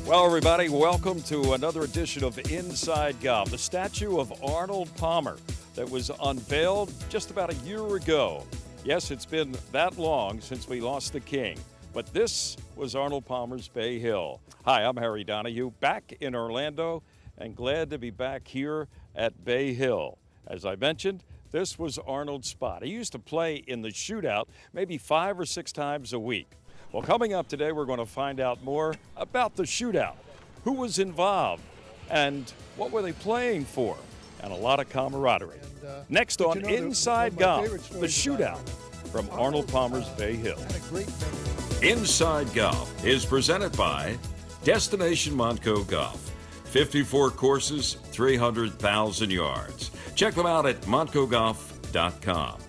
Well, everybody, welcome to another edition of Inside Golf. The statue of Arnold Palmer that was unveiled just about a year ago. Yes, it's been that long since we lost the king, but this was Arnold Palmer's Bay Hill. Hi, I'm Harry Donahue, back in Orlando, and glad to be back here at Bay Hill. As I mentioned, this was Arnold's spot. He used to play in the shootout maybe 5 or 6 times a week. Well, coming up today, we're going to find out more about the shootout, who was involved, and what were they playing for, and a lot of camaraderie. Next on Inside Golf, the shootout from Arnold Palmer's Bay Hill. Inside Golf is presented by Destination Montco Golf. 54 courses, 300,000 yards. Check them out at montcogolf.com.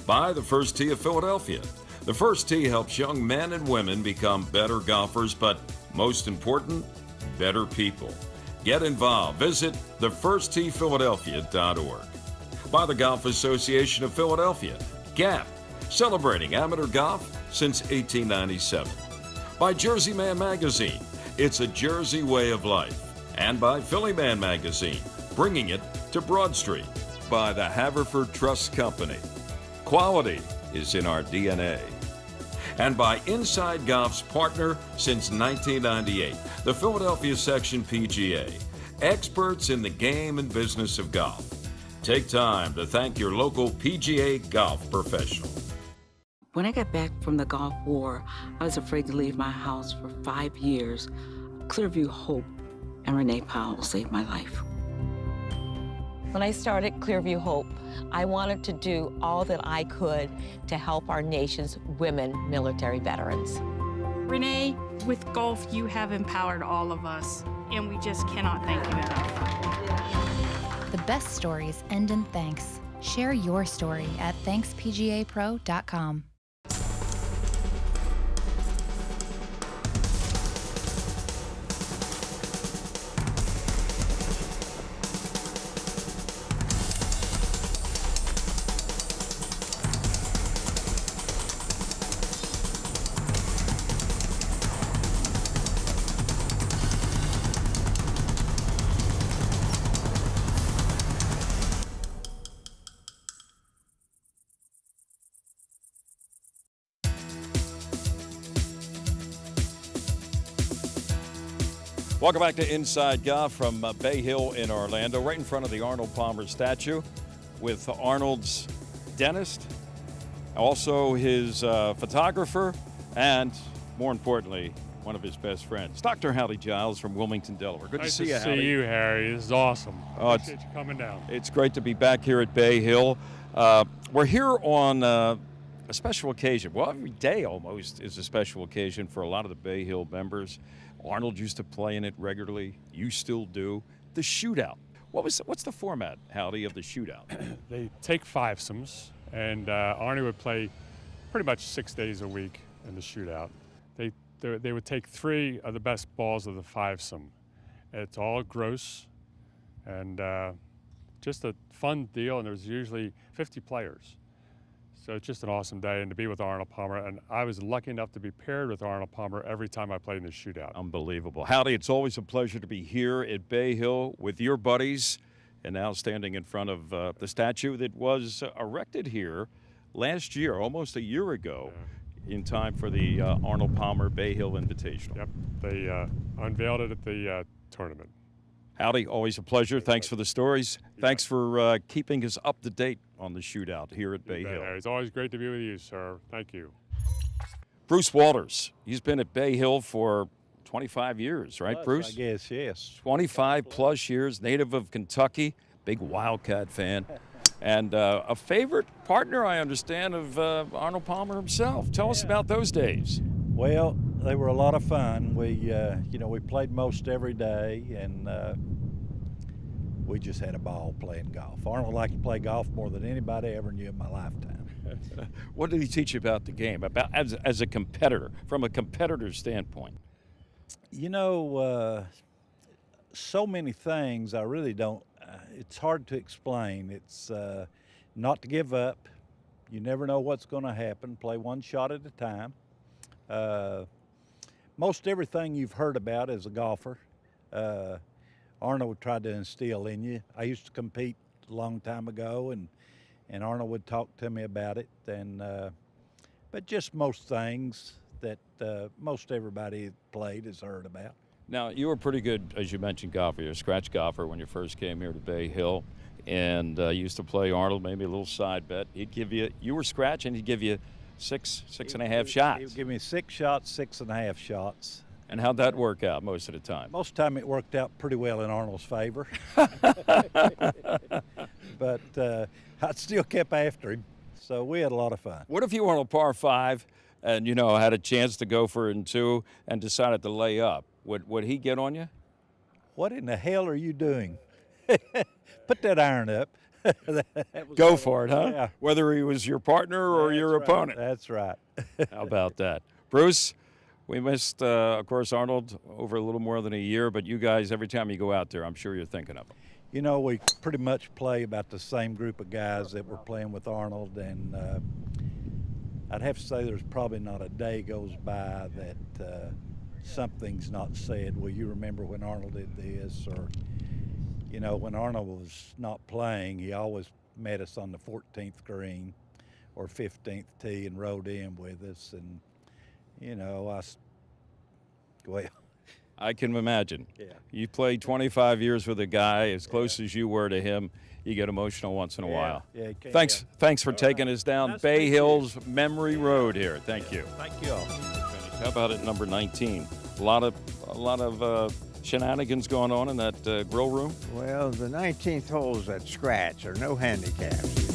By the First Tee of Philadelphia. The First Tee helps young men and women become better golfers, but most important, better people. Get involved. Visit thefirstteephiladelphia.org. By the Golf Association of Philadelphia, GAP, celebrating amateur golf since 1897. By Jersey Man Magazine, it's a Jersey way of life. And by Philly Man Magazine, bringing it to Broad Street. By the Haverford Trust Company. Quality is in our DNA. And by Inside Golf's partner since 1998, the Philadelphia Section PGA, experts in the game and business of golf. Take time to thank your local PGA golf professional. When I got back from the Gulf War, I was afraid to leave my house for 5 years. Clearview Hope and Renee Powell saved my life. When I started Clearview Hope, I wanted to do all that I could to help our nation's women military veterans. Renee, with golf, you have empowered all of us, and we just cannot thank you enough. The best stories end in thanks. Share your story at ThanksPGAPro.com. Welcome back to Inside Golf from Bay Hill in Orlando, right in front of the Arnold Palmer statue with Arnold's dentist, also his photographer, and more importantly, one of his best friends, Dr. Howdy Giles from Wilmington, Delaware. Good to see you, Howdy. Nice to see you, Harry. This is awesome. Oh, Appreciate you coming down. It's great to be back here at Bay Hill. We're here on a special occasion. Well, every day almost is a special occasion for a lot of the Bay Hill members. Arnold used to play in it regularly. You still do. The shootout. What's the format, Howdy, of the shootout? They take fivesomes, and Arnie would play pretty much 6 days a week in the shootout. They would take 3 of the best balls of the fivesome. It's all gross, and just a fun deal, and there's usually 50 players. So it's just an awesome day, and to be with Arnold Palmer, and I was lucky enough to be paired with Arnold Palmer every time I played in the shootout. Unbelievable. Howdy, it's always a pleasure to be here at Bay Hill with your buddies, and now standing in front of the statue that was erected here last year, almost a year ago, in time for the Arnold Palmer Bay Hill Invitational. Yep, they unveiled it at the tournament. Howdy, always a pleasure. Thanks for the stories. Thanks for keeping us up to date on the shootout here at Bay Hill. It's always great to be with you, sir. Thank you. Bruce Walters, he's been at Bay Hill for 25 years, right, Bruce? I guess, yes. 25 plus years, native of Kentucky, big Wildcat fan, and a favorite partner, I understand, of Arnold Palmer himself. Tell us about those days. Well, they were a lot of fun. We played most every day, and we just had a ball playing golf. Arnold liked to play golf more than anybody ever knew in my lifetime. What did he teach you about the game, about as a competitor, from a competitor's standpoint? You know, so many things I really don't, it's hard to explain. It's not to give up. You never know what's going to happen. Play one shot at a time. most everything you've heard about as a golfer, Arnold tried to instill in you. I used to compete a long time ago, and Arnold would talk to me about it. And but just most things that most everybody that played has heard about. Now, you were pretty good, as you mentioned, golfer. You're a scratch golfer when you first came here to Bay Hill, and used to play Arnold, maybe a little side bet. He'd give you were scratch, and he'd give you six and a half shots. He would give me 6 shots, 6.5 shots. And how'd that work out most of the time? Most of the time it worked out pretty well in Arnold's favor. But I still kept after him, so we had a lot of fun. What if you were on a par 5 and, had a chance to go for it in 2 and decided to lay up? Would he get on you? What in the hell are you doing? Put that iron up. Go for it, huh? Yeah. Whether he was your partner or your opponent. That's right. How about that? Bruce, we missed, of course, Arnold over a little more than a year, but you guys, every time you go out there, I'm sure you're thinking of him. We pretty much play about the same group of guys that were playing with Arnold, and I'd have to say there's probably not a day goes by that something's not said. Well, you remember when Arnold did this, or when Arnold was not playing, he always met us on the 14th green or 15th tee and rode in with us, and I can imagine. Yeah. You played 25 years with a guy as close as you were to him. You get emotional once in a while. Yeah, you can't- Thanks for taking us down Nice to Bay meet you. Hills Memory Road here. Thank you. Thank you all. How about at number 19? A lot of shenanigans going on in that grill room. Well, the 19th hole's at scratch, or no handicaps.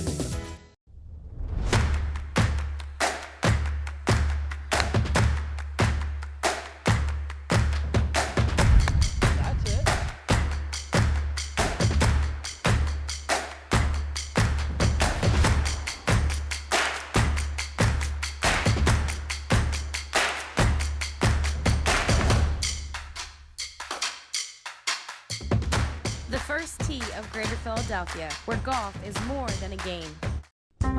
The first tee of Greater Philadelphia, where golf is more than a game.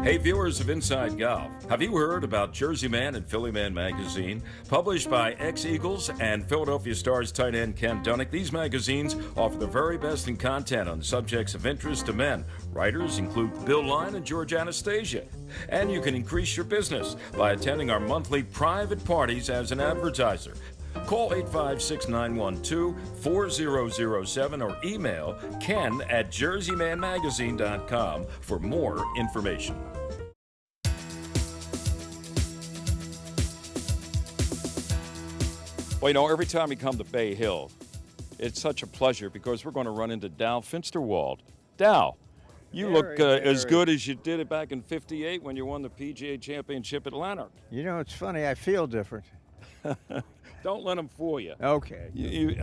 Hey viewers of Inside Golf, have you heard about Jersey Man and Philly Man magazine? Published by ex-Eagles and Philadelphia Stars tight end Ken Dunnick, these magazines offer the very best in content on subjects of interest to men. Writers include Bill Line and George Anastasia. And you can increase your business by attending our monthly private parties as an advertiser. Call 856-912-4007 or email ken@jerseymanmagazine.com for more information. Well, every time we come to Bay Hill, it's such a pleasure because we're going to run into Dow Finsterwald. Dow, you look as good as you did it back in '58 when you won the PGA Championship at Lanark. It's funny, I feel different. Don't let them fool you. Okay.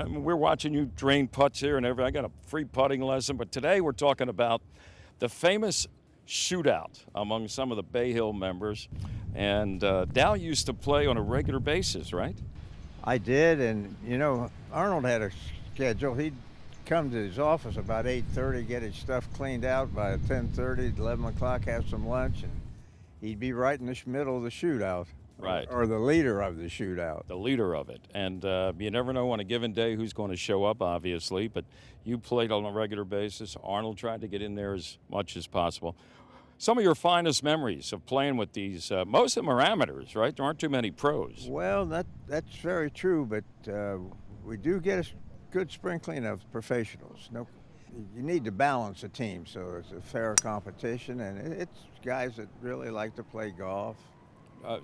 We're watching you drain putts here and everything. I got a free putting lesson, but today we're talking about the famous shootout among some of the Bay Hill members. And Dow used to play on a regular basis, right? I did, and Arnold had a schedule. He'd come to his office about 8:30, get his stuff cleaned out by 10:30, 11 o'clock, have some lunch, and he'd be right in the middle of the shootout. Right. Or the leader of the shootout. The leader of it. And you never know on a given day who's going to show up, obviously, but you played on a regular basis. Arnold tried to get in there as much as possible. Some of your finest memories of playing with these, most of them are amateurs, right? There aren't too many pros. Well, that's very true, but we do get a good sprinkling of professionals. You need to balance a team, so it's a fair competition, and it's guys that really like to play golf.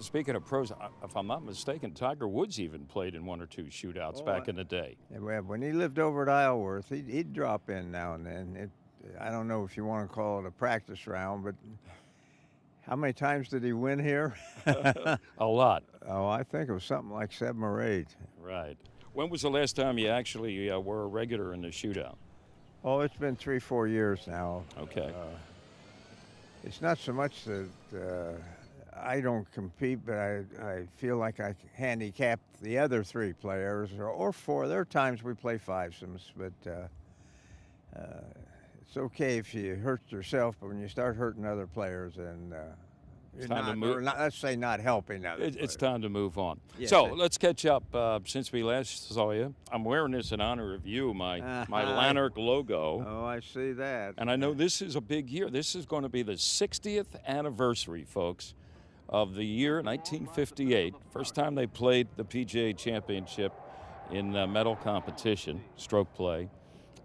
Speaking of pros, if I'm not mistaken, Tiger Woods even played in 1 or 2 shootouts back in the day. When he lived over at Isleworth, he'd drop in now and then. I don't know if you want to call it a practice round, but how many times did he win here? A lot. Oh, I think it was something like 7 or 8. Right. When was the last time you actually were a regular in the shootout? Oh, it's been 3-4 years now. Okay. It's not so much that I don't compete, but I feel like I handicap the other 3 players, or 4. There are times we play fivesomes, but it's okay if you hurt yourself, but when you start hurting other players, then It's time to move. Or not, let's say not helping others. It's time to move on. Yes, So sir. let's catch up. Since we last saw you, I'm wearing this in honor of you, my Lanark logo. Oh, I see that. And I know this is a big year. This is going to be the 60th anniversary, folks, of the year 1958. First time they played the PGA Championship in medal competition, stroke play,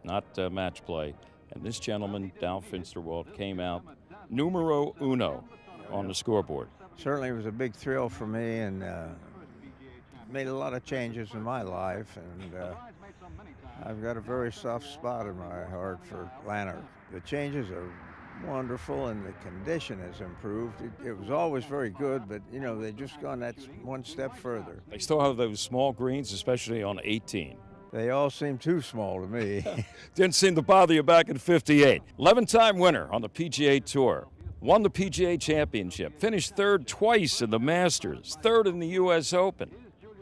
not match play. And this gentleman, Dow Finsterwald, came out numero uno on the scoreboard. Certainly it was a big thrill for me, and made a lot of changes in my life, and I've got a very soft spot in my heart for Lanark. The changes are wonderful, and the condition has improved. It was always very good, but you know, they've just gone that one step further. They still have those small greens, especially on 18. They all seem too small to me. Didn't seem to bother you back in 58. 11-time winner on the PGA Tour. Won the PGA Championship. Finished third twice in the Masters. Third in the U.S. Open.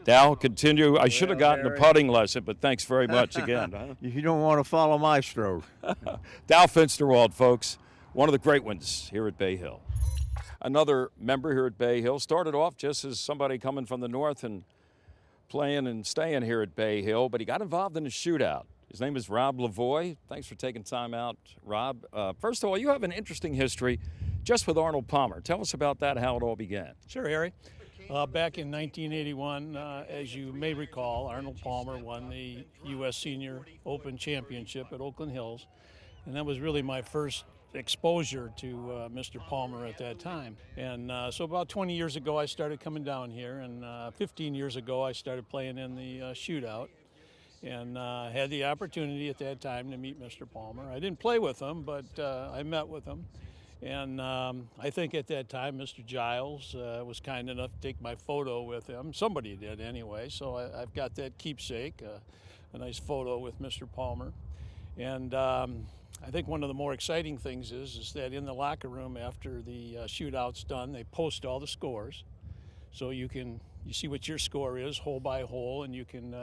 Dow, continue. I should have gotten a putting lesson, but thanks very much again. You don't want to follow my stroke. Dow Finsterwald, folks. One of the great ones here at Bay Hill. Another member here at Bay Hill. Started off just as somebody coming from the north and playing and staying here at Bay Hill, but he got involved in a shootout. His name is Rob Lavoie. Thanks for taking time out, Rob. First of all, you have an interesting history just with Arnold Palmer. Tell us about that, how it all began. Sure, Harry. Back in 1981, as you may recall, Arnold Palmer won the U.S. Senior Open Championship at Oakland Hills, and that was really my first exposure to Mr. Palmer at that time. And so about 20 years ago, I started coming down here, and 15 years ago, I started playing in the shootout, and had the opportunity at that time to meet Mr. Palmer. I didn't play with him, but I met with him. And I think at that time, Mr. Giles was kind enough to take my photo with him. Somebody did anyway, so I've got that keepsake, a nice photo with Mr. Palmer. And I think one of the more exciting things is that in the locker room after the shootout's done, they post all the scores. So you see what your score is, hole by hole, and you can,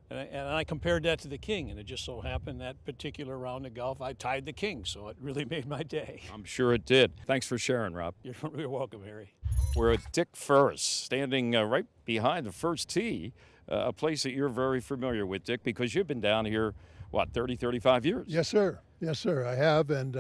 and I compared that to the king, and it just so happened that particular round of golf, I tied the king, so it really made my day. I'm sure it did. Thanks for sharing, Rob. You're welcome, Harry. We're at Dick Ferris, standing right behind the first tee, a place that you're very familiar with, Dick, because you've been down here, what, 30, 35 years? Yes, sir. Yes, sir. I have, and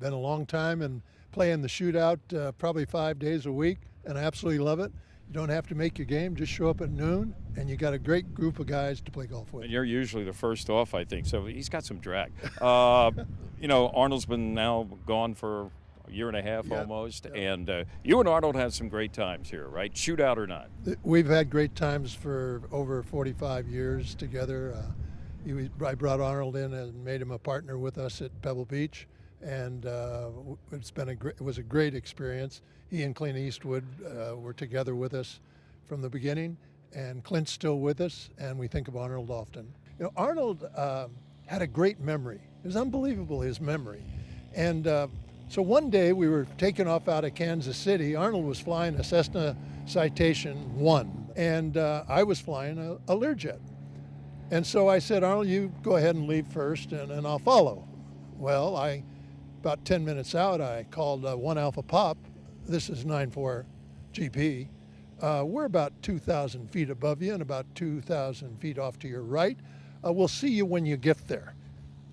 been a long time and playing the shootout probably 5 days a week, and I absolutely love it. You don't have to make your game, just show up at noon, and you got a great group of guys to play golf with. And you're usually the first off, I think, so he's got some drag. You know, Arnold's been now gone for a year and a half almost, and you and Arnold had some great times here, right? Shootout or not? We've had great times for over 45 years together. I brought Arnold in and made him a partner with us at Pebble Beach, and it was a great experience. He and Clint Eastwood were together with us from the beginning, and Clint's still with us, and we think of Arnold often. You know, Arnold had a great memory. It was unbelievable, his memory. And so one day we were taking off out of Kansas City. Arnold was flying a Cessna Citation 1, and I was flying a Learjet. And so I said, Arnold, you go ahead and leave first, and I'll follow. Well, about 10 minutes out, I called 1 Alpha Pop. This is 9-4 GP. We're about 2,000 feet above you and about 2,000 feet off to your right. We'll see you when you get there.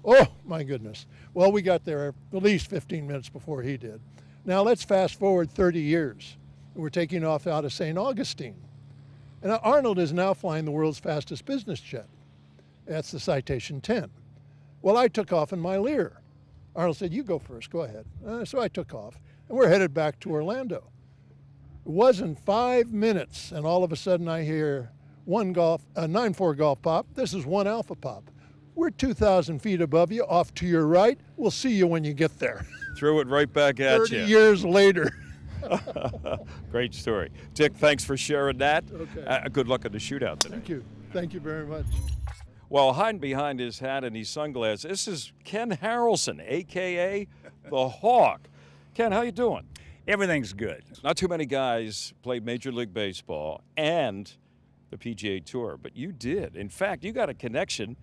Oh, my goodness. Well, we got there at least 15 minutes before he did. Now let's fast forward 30 years. We're taking off out of St. Augustine. And Arnold is now flying the world's fastest business jet. That's the Citation 10. Well, I took off in my Lear. Arnold said, you go first, go ahead. So I took off, and we're headed back to Orlando. It wasn't 5 minutes, and all of a sudden I hear 9-4 golf pop. This is 1 Alpha Pop. We're 2,000 feet above you, off to your right. We'll see you when you get there. Threw it right back at 30 you. 30 years later. Great story. Dick, thanks for sharing that. Okay. Good luck at the shootout today. Thank you. Thank you very much. Well, hiding behind his hat and his sunglasses, this is Ken Harrelson, a.k.a. the Hawk. Ken, how you doing? Everything's good. Not too many guys played Major League Baseball and the PGA Tour, but you did. In fact, you got a connection,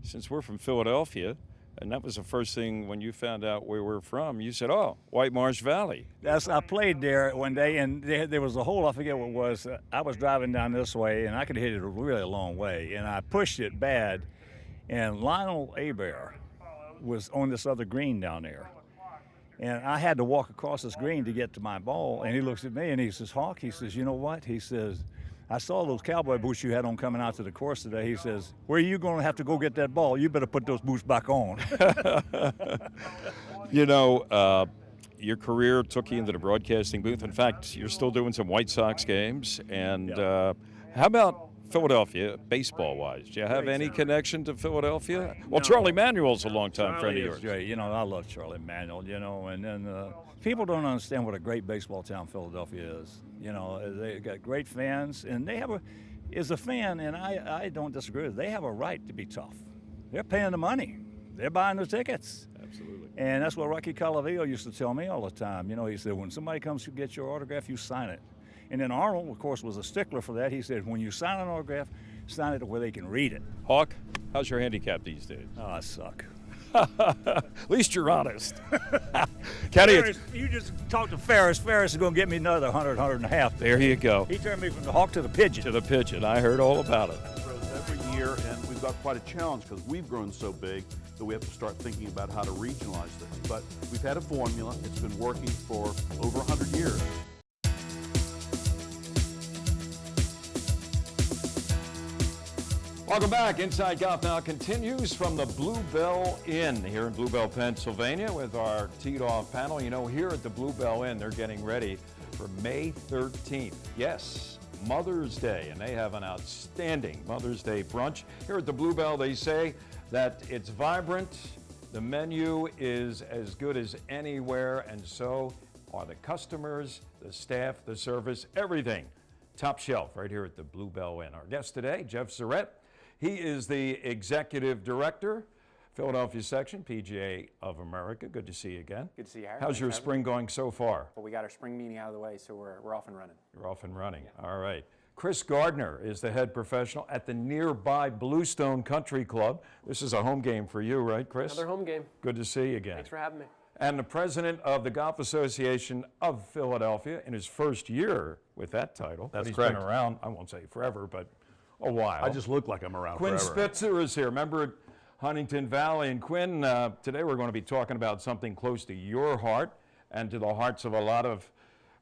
since we're from Philadelphia, And that was the first thing when you found out where we're from. You said, "Oh, White Marsh Valley." I played there one day, and there was a hole, I forget what it was. I was driving down this way, and I could hit it a really long way, and I pushed it bad, and Lionel Hebert was on this other green down there. And I had to walk across this green to get to my ball, and he looks at me, and he says, "Hawk," he says, "you know what?" He says, "I saw those cowboy boots you had on coming out to the course today." He says, "Where are you going to have to go get that ball? You better put those boots back on." You know, your career took you into the broadcasting booth. In fact, you're still doing some White Sox games. And how about Philadelphia, baseball-wise? Do you have any connection to Philadelphia? Well, Charlie Manuel's a longtime friend of yours. Great. You know, I love Charlie Manuel, you know, and then people don't understand what a great baseball town Philadelphia is. You know, they got great fans, and they have as a fan, and I don't disagree with it, they have a right to be tough. They're paying the money. They're buying the tickets. Absolutely. And that's what Rocky Calavillo used to tell me all the time. You know, he said, when somebody comes to get your autograph, you sign it. And then Arnold, of course, was a stickler for that. He said, when you sign an autograph, sign it where they can read it. Hawk, how's your handicap these days? Oh, I suck. At least you're honest. Kenny, Ferris, you just talk to Ferris. Ferris is going to get me another 100, 100 and a half. There you go. He turned me from the hawk to the pigeon. To the pigeon. I heard all about it. Every year, and we've got quite a challenge because we've grown so big that we have to start thinking about how to regionalize this. But we've had a formula. It's been working for over 100 years. Welcome back. Inside Golf Now continues from the Bluebell Inn here in Bluebell, Pennsylvania with our teed-off panel. You know, here at the Bluebell Inn, they're getting ready for May 13th. Yes, Mother's Day, and they have an outstanding Mother's Day brunch. Here at the Bluebell, they say that it's vibrant, the menu is as good as anywhere, and so are the customers, the staff, the service, everything. Top shelf right here at the Bluebell Inn. Our guest today, Jeff Surrett. He is the Executive Director, Philadelphia Section, PGA of America. Good to see you again. Good to see you, Harry. How's your spring going so far? Well, we got our spring meeting out of the way, so we're off and running. You're off and running. Yeah. All right. Chris Gardner is the head professional at the nearby Bluestone Country Club. This is a home game for you, right, Chris? Another home game. Good to see you again. Thanks for having me. And the president of the Golf Association of Philadelphia in his first year with that title. That's correct. He's been around, I won't say forever, but a while. I just look like I'm around Quinn forever. Spitzer is here. Member at Huntington Valley. And Quinn, today we're going to be talking about something close to your heart and to the hearts of a lot of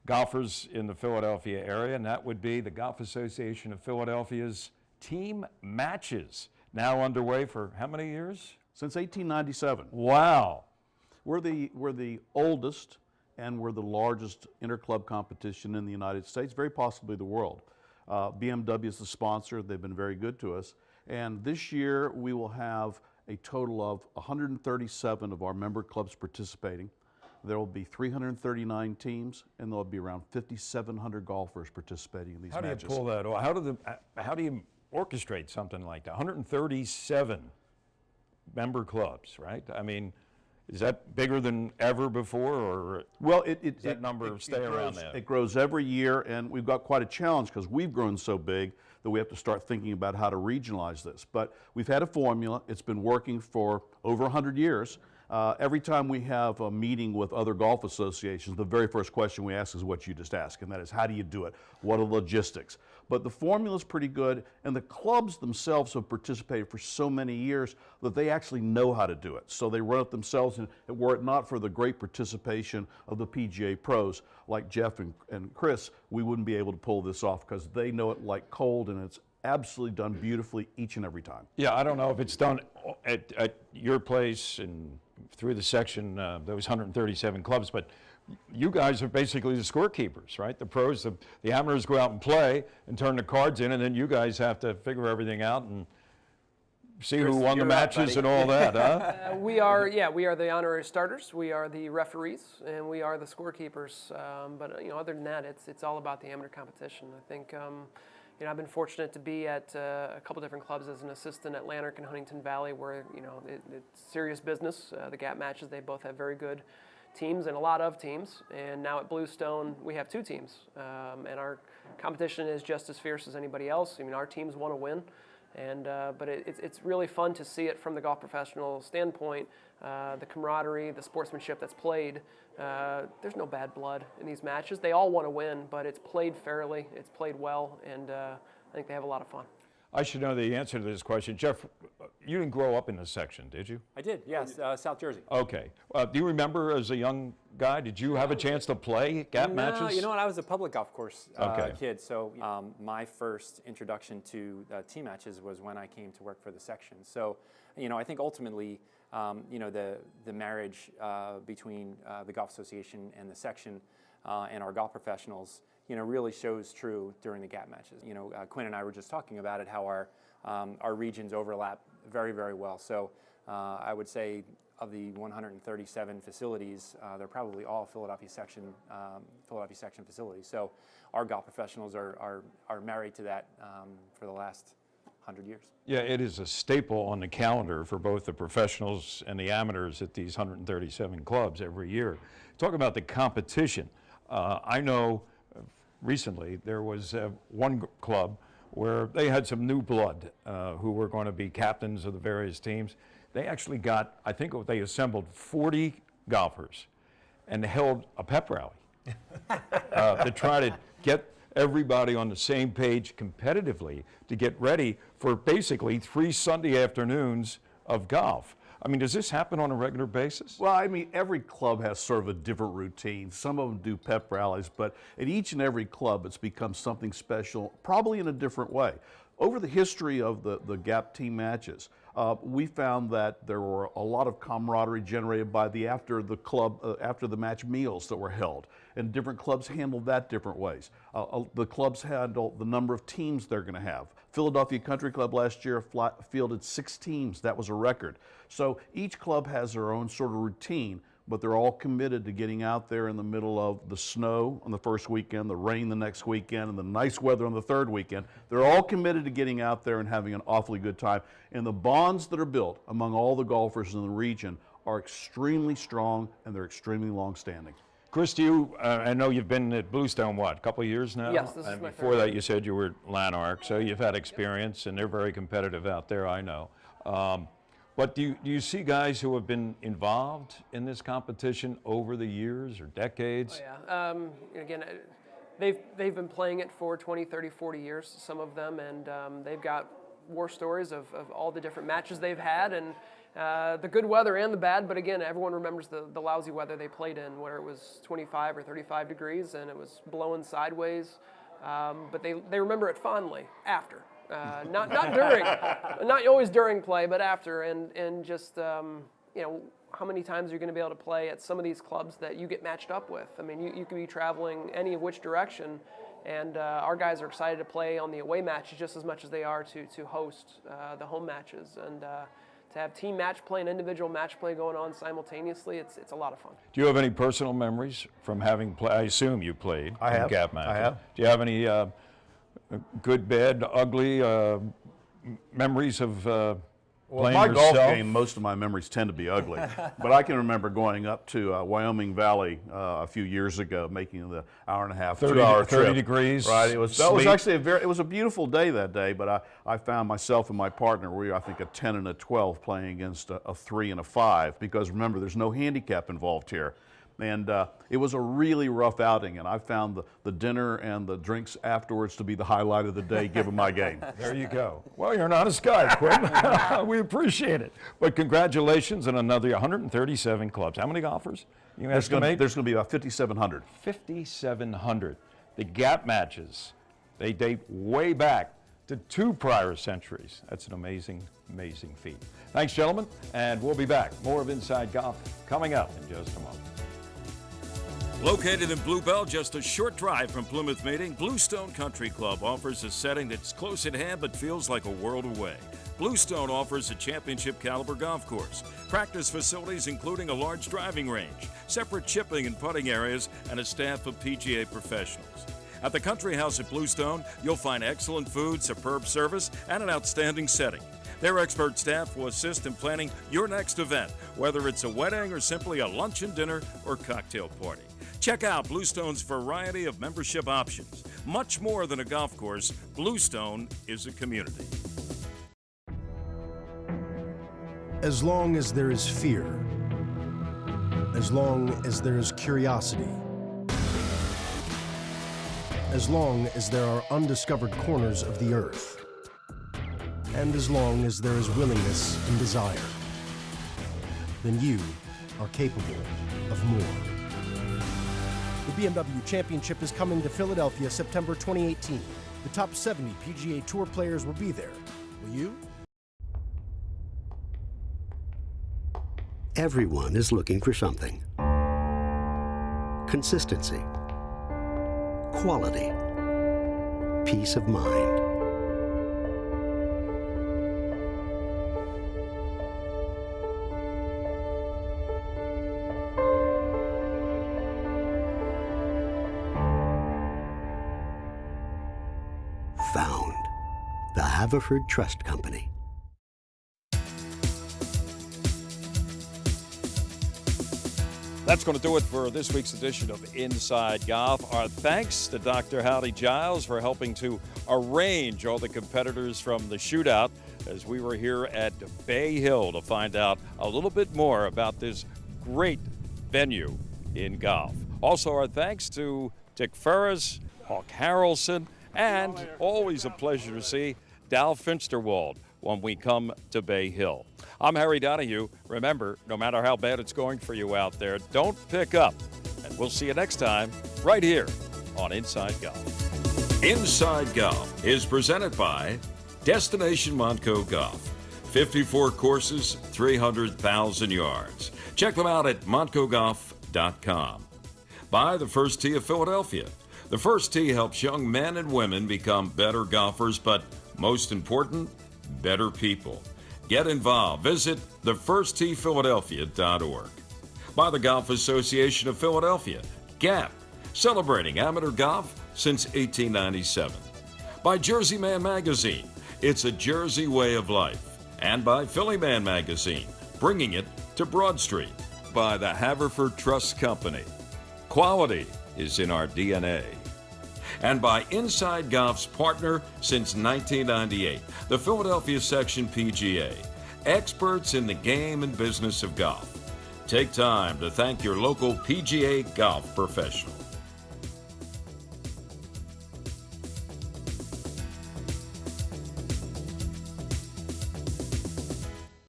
golfers in the Philadelphia area, and that would be the Golf Association of Philadelphia's team matches. Now underway for how many years? Since 1897. Wow. We're the oldest and we're the largest interclub competition in the United States, very possibly the world. BMW is the sponsor. They've been very good to us. And this year we will have a total of 137 of our member clubs participating. There will be 339 teams, and there will be around 5,700 golfers participating in these matches. How do you pull that off? How do you orchestrate something like that? 137 member clubs, right? I mean, is that bigger than ever before, or well, does that number stay around that? It grows every year, and we've got quite a challenge because we've grown so big that we have to start thinking about how to regionalize this. But we've had a formula. It's been working for over 100 years. Every time we have a meeting with other golf associations, the very first question we ask is what you just asked, and that is, how do you do it? What are the logistics? But the formula is pretty good, and the clubs themselves have participated for so many years that they actually know how to do it. So they run it themselves, and were it not for the great participation of the PGA pros like Jeff and Chris, we wouldn't be able to pull this off because they know it like cold, and it's absolutely done beautifully each and every time. Yeah, I don't know if it's done at your place and through the section, those 137 clubs, but you guys are basically the scorekeepers, right? The pros, the amateurs go out and play and turn the cards in, and then you guys have to figure everything out and see who won the matches and all that, huh? We are the honorary starters. We are the referees, and we are the scorekeepers. But other than that, it's all about the amateur competition. I think. I've been fortunate to be at a couple different clubs as an assistant at Lanark and Huntington Valley, where it's serious business. The GAP matches, they both have very good teams and a lot of teams. And now at Bluestone, we have 2 teams, and our competition is just as fierce as anybody else. I mean, our teams want to win, And but it's really fun to see it from the golf professional standpoint. The camaraderie, the sportsmanship that's played. There's no bad blood in these matches. They all want to win, but it's played fairly, it's played well, and I think they have a lot of fun. I should know the answer to this question. Jeff, you didn't grow up in this section, did you? I did, yes, South Jersey. Okay. Do you remember as a young guy, did you have a chance to play gap matches? You know what, I was a public golf course Okay. kid, so my first introduction to team matches was when I came to work for the section. So, you know, I think ultimately, you know, the marriage between the Golf Association and the section and our golf professionals, you know, really shows true during the gap matches. You know, Quinn and I were just talking about it, how our regions overlap very, very well. So I would say of the 137 facilities, they're probably all Philadelphia section facilities. So our golf professionals are married to that for the last 100 years. Yeah, it is a staple on the calendar for both the professionals and the amateurs at these 137 clubs every year. Talk about the competition. I know recently there was one club where they had some new blood who were going to be captains of the various teams. They actually got, I think they assembled 40 golfers and held a pep rally to try to get everybody on the same page competitively to get ready for basically 3 Sunday afternoons of golf. I mean, does this happen on a regular basis? Well, I mean, every club has sort of a different routine. Some of them do pep rallies, but at each and every club, it's become something special, probably in a different way. Over the history of the GAP team matches, we found that there were a lot of camaraderie generated by after the match meals that were held, and different clubs handled that different ways. The clubs handle the number of teams they're going to have. Philadelphia Country Club last year fielded 6 teams. That was a record. So each club has their own sort of routine, but they're all committed to getting out there in the middle of the snow on the first weekend, the rain the next weekend, and the nice weather on the third weekend. They're all committed to getting out there and having an awfully good time. And the bonds that are built among all the golfers in the region are extremely strong, and they're extremely long-standing. Chris, I know you've been at Bluestone, what, a couple of years now? Yes, this is my before third that, year. you said you were at Lanark, so you've had experience, and they're very competitive out there, I know. But do you see guys who have been involved in this competition over the years or decades? Oh, yeah. Again, they've been playing it for 20, 30, 40 years, some of them, and they've got war stories of all the different matches they've had, and the good weather and the bad, but again, everyone remembers the lousy weather they played in, where it was 25 or 35 degrees and it was blowing sideways, but they remember it fondly after. Not during, not always during play, but after, and just you know, how many times are you going to be able to play at some of these clubs that you get matched up with? I mean, you could be traveling any of which direction, and our guys are excited to play on the away matches just as much as they are to host the home matches, and to have team match play and individual match play going on simultaneously, it's a lot of fun. Do you have any personal memories from having played? I assume you played I have. GAP matches. I have. Do you have any good, bad, ugly memories of playing my yourself? golf game, most of my memories tend to be ugly, but I can remember going up to Wyoming Valley a few years ago, making the hour-and-a-half, 2-hour trip. 30 degrees. Right. That was sleet. actually it was a beautiful day that day, but I found myself and my partner, we were, I think, a 10 and a 12 playing against a 3 and a 5, because remember, there's no handicap involved here. And it was a really rough outing, and I found the dinner and the drinks afterwards to be the highlight of the day, given my game. There you go. Well, you're an honest guy, Quinn. We appreciate it. But congratulations on another 137 clubs. How many golfers? You estimate? There's going to be about 5,700. 5,700. The GAP matches, they date way back to 2 prior centuries. That's an amazing, amazing feat. Thanks, gentlemen, and we'll be back. More of Inside Golf coming up in just a moment. Located in Blue Bell, just a short drive from Plymouth Meeting, Bluestone Country Club offers a setting that's close at hand but feels like a world away. Bluestone offers a championship caliber golf course, practice facilities including a large driving range, separate chipping and putting areas, and a staff of PGA professionals. At the Country House at Bluestone, you'll find excellent food, superb service, and an outstanding setting. Their expert staff will assist in planning your next event, whether it's a wedding or simply a luncheon, dinner, or cocktail party. Check out Bluestone's variety of membership options. Much more than a golf course, Bluestone is a community. As long as there is fear, as long as there is curiosity, as long as there are undiscovered corners of the earth, and as long as there is willingness and desire, then you are capable of more. The BMW Championship is coming to Philadelphia September 2018. The top 70 PGA Tour players will be there. Will you? Everyone is looking for something. Consistency. Quality. Peace of mind. Found. The Haverford Trust Company. That's going to do it for this week's edition of Inside Golf. Our thanks to Dr. Howdy Giles for helping to arrange all the competitors from the shootout as we were here at Bay Hill to find out a little bit more about this great venue in golf. Also, our thanks to Dick Ferris, Hawk Harrelson, and always a pleasure to see Dal Finsterwald when we come to Bay Hill. I'm Harry Donahue. Remember, no matter how bad it's going for you out there, don't pick up. And we'll see you next time right here on Inside Golf. Inside Golf is presented by Destination Montco Golf. 54 courses, 300,000 yards. Check them out at montcogolf.com. By the First Tee of Philadelphia. The First Tee helps young men and women become better golfers, but most important, better people. Get involved. Visit thefirstteephiladelphia.org. By the Golf Association of Philadelphia, GAP, celebrating amateur golf since 1897. By Jersey Man Magazine, it's a Jersey way of life. And by Philly Man Magazine, bringing it to Broad Street. By the Haverford Trust Company. Quality is in our DNA. And by Inside Golf's partner since 1998, the Philadelphia Section PGA, experts in the game and business of golf. Take time to thank your local PGA golf professional.